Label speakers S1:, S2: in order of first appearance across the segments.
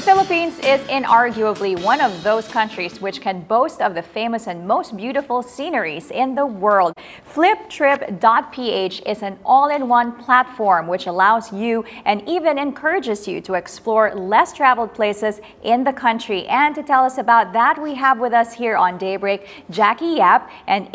S1: Philippines is inarguably one of those countries which can boast of the famous and most beautiful sceneries in the world. Fliptrip.ph is an all-in-one platform which allows you and even encourages you to explore less traveled places in the country. And to tell us about that, we have with us here on Daybreak, Jackie Yap and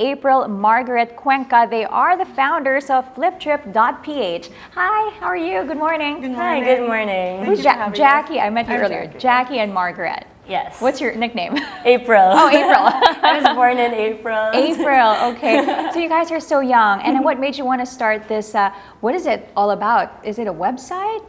S1: Margaret Cuenca. They are the founders of Fliptrip.ph. Hi, how are you? Good morning.
S2: Good morning.
S3: Hi, good morning.
S1: Who's Jackie? I met you earlier.
S2: Jackie.
S1: Jackie and Margaret.
S3: Yes.
S1: What's your nickname?
S3: April.
S1: Oh, April.
S3: I was born in April.
S1: April, okay. So you guys are so young. And what made you want to start this? What is it all about? Is it a website?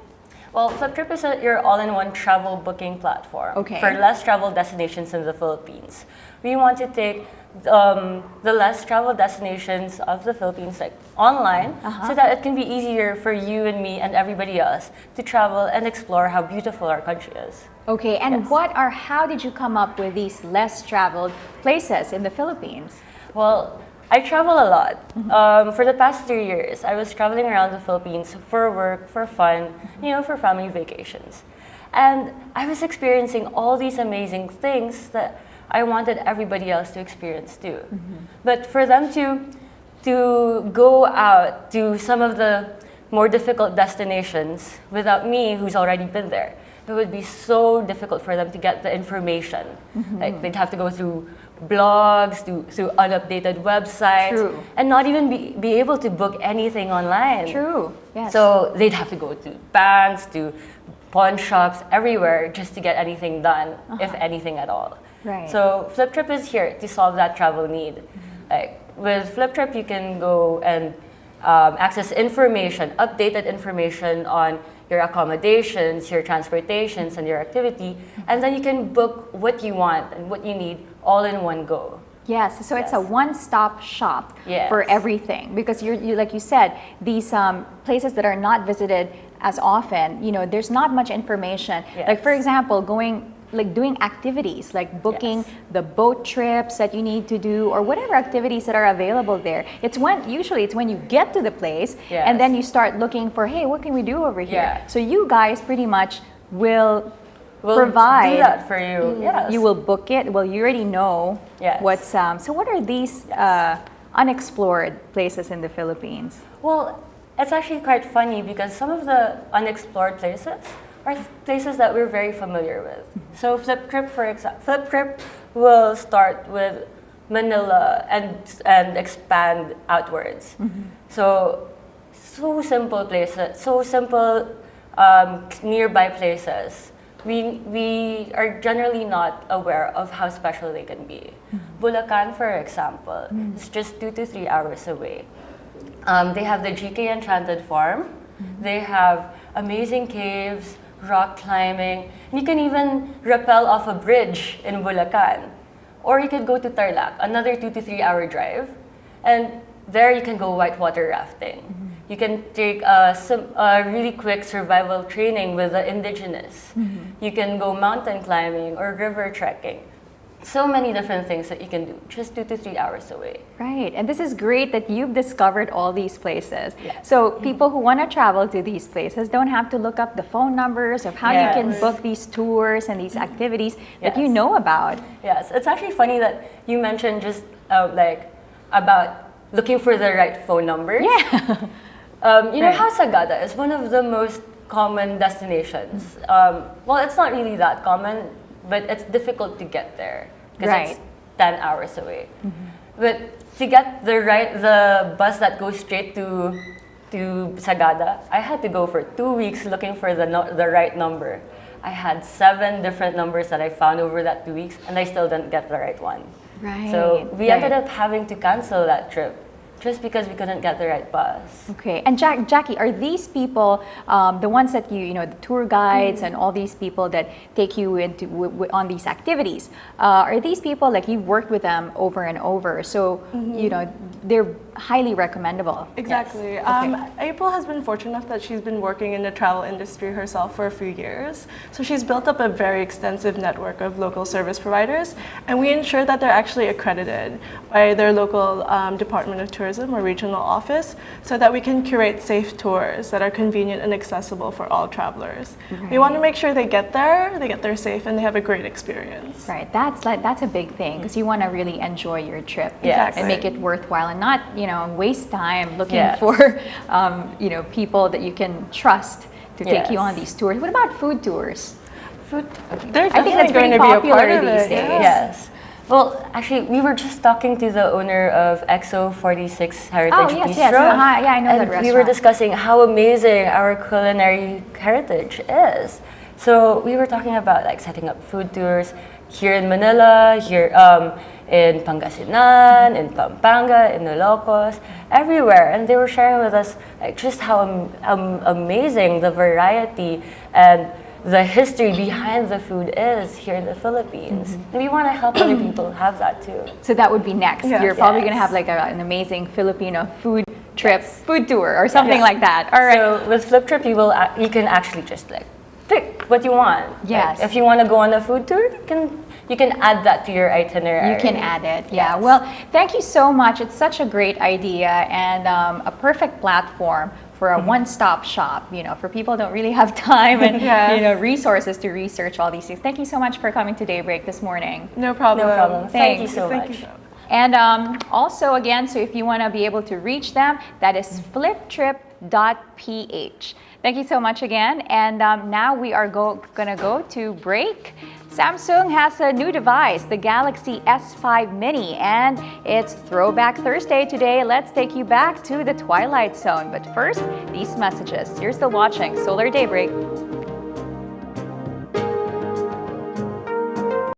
S3: Well, Fliptrip is your all-in-one travel booking platform for less travel destinations in the Philippines. We want to take the less travel destinations of the Philippines like online so that it can be easier for you and me and everybody else to travel and explore how beautiful our country is.
S1: Okay, and how did you come up with these less traveled places in the Philippines?
S3: Well, I travel a lot. For the past 3 years, I was traveling around the Philippines for work, for fun, for family vacations. And I was experiencing all these amazing things that I wanted everybody else to experience too. But for them to go out to some of the more difficult destinations without me, who's already been there, it would be so difficult for them to get the information. Like they'd have to go through blogs, through unupdated websites, and not even be able to book anything online.
S1: True, yes.
S3: So they'd have to go to banks, to pawn shops, everywhere just to get anything done, if anything at all.
S1: Right.
S3: So Fliptrip is here to solve that travel need. Like with Fliptrip, you can go and access information, updated information on your accommodations, your transportations, and your activity, and then you can book what you want and what you need all in one go.
S1: Yes, so it's a one-stop shop
S3: Yes.
S1: for everything, because you like you said, these places that are not visited as often, there's not much information.
S3: Yes.
S1: Like for example, doing activities, like booking the boat trips that you need to do, or whatever activities that are available there. Usually it's when you get to the place, and then you start looking for, hey, what can we do over here?
S3: Yeah.
S1: So you guys pretty much will
S3: We'll
S1: provide.
S3: do that for you. Yes.
S1: You will book it. Well, you already know
S3: Yes.
S1: what's. So what are these unexplored places in the Philippines?
S3: Well, it's actually quite funny because some of the unexplored places are places that we're very familiar with. So Fliptrip, for example, Fliptrip will start with Manila and expand outwards. So simple places, nearby places. We are generally not aware of how special they can be. Bulacan, for example, is just 2 to 3 hours away. They have the GK Enchanted Farm. They have amazing caves, rock climbing. You can even rappel off a bridge in Bulacan. Or you could go to Tarlac, another 2 to 3 hour drive. And there you can go whitewater rafting. You can take a really quick survival training with the indigenous. You can go mountain climbing or river trekking. So many different things that you can do, just 2 to 3 hours away.
S1: Right, and this is great that you've discovered all these places.
S3: Yes.
S1: So people who want to travel to these places don't have to look up the phone numbers of how you can book these tours and these activities that you know about.
S3: Yes, it's actually funny that you mentioned just about looking for the right phone number.
S1: Yeah.
S3: You know how Sagada is one of the most common destinations. Well, it's not really that common, but it's difficult to get there because it's 10 hours away. But to get the bus that goes straight to Sagada, I had to go for 2 weeks looking for the right number. I had 7 different numbers that I found over that 2 weeks, and I still didn't get the right one.
S1: Right.
S3: So we ended up having to cancel that trip just because we couldn't get the right bus.
S1: Okay, and Jackie, are these people the ones that the tour guides and all these people that take you into on these activities? Are these people like you've worked with them over and over? So they're highly recommendable.
S2: Exactly.
S1: Okay.
S2: April has been fortunate enough that she's been working in the travel industry herself for a few years. So she's built up a very extensive network of local service providers, and we ensure that they're actually accredited by their local Department of Tourism or regional office, so that we can curate safe tours that are convenient and accessible for all travelers. We want to make sure they get there safe, and they have a great experience.
S1: Right, that's a big thing, because you want to really enjoy your trip
S3: Yes.
S1: and make it worthwhile, and not waste time looking
S3: Yes.
S1: for people that you can trust to take you
S3: Yes.
S1: on these tours. What about food tours?
S2: They're
S1: I think that's
S2: definitely going
S1: pretty
S2: to be a
S1: popular
S2: part of
S1: these
S2: it.
S1: days.
S3: Yes. Well, actually, we were just talking to the owner of EXO 46 Heritage
S1: yes,
S3: Bistro.
S1: yes. Yeah, I know
S3: and
S1: that restaurant.
S3: we were discussing how amazing our culinary heritage is. So we were talking about like setting up food tours here in Manila, here in Pangasinan, in Pampanga, in Ilocos, everywhere. And they were sharing with us like just how amazing the variety and the history behind the food is here in the Philippines. And we want to help other people have that too.
S1: So that would be next.
S2: Yes.
S1: You're probably
S3: Yes.
S1: going to have like an amazing Filipino food trip, food tour, or something like that. All right.
S3: So with Fliptrip, you can actually just like pick what you want.
S1: Yes.
S3: Like, if you want to go on a food tour, you can add that to your itinerary.
S1: You can add it, yeah.
S3: Yes.
S1: Well, thank you so much. It's such a great idea and a perfect platform for a one-stop shop, for people who don't really have time and
S2: Yeah.
S1: resources to research all these things. Thank you so much for coming to Daybreak this morning.
S2: No problem.
S3: No problem. Thank you
S1: Thanks.
S3: so
S2: Thank
S3: much.
S2: you so much.
S1: And also, again, so if you want to be able to reach them, that is Fliptrip.ph. Thank you so much again. And now we are gonna go to break. Samsung has a new device, the Galaxy S5 Mini, and it's Throwback Thursday today. Let's take you back to the Twilight Zone. But first, these messages. You're still watching Solar Daybreak.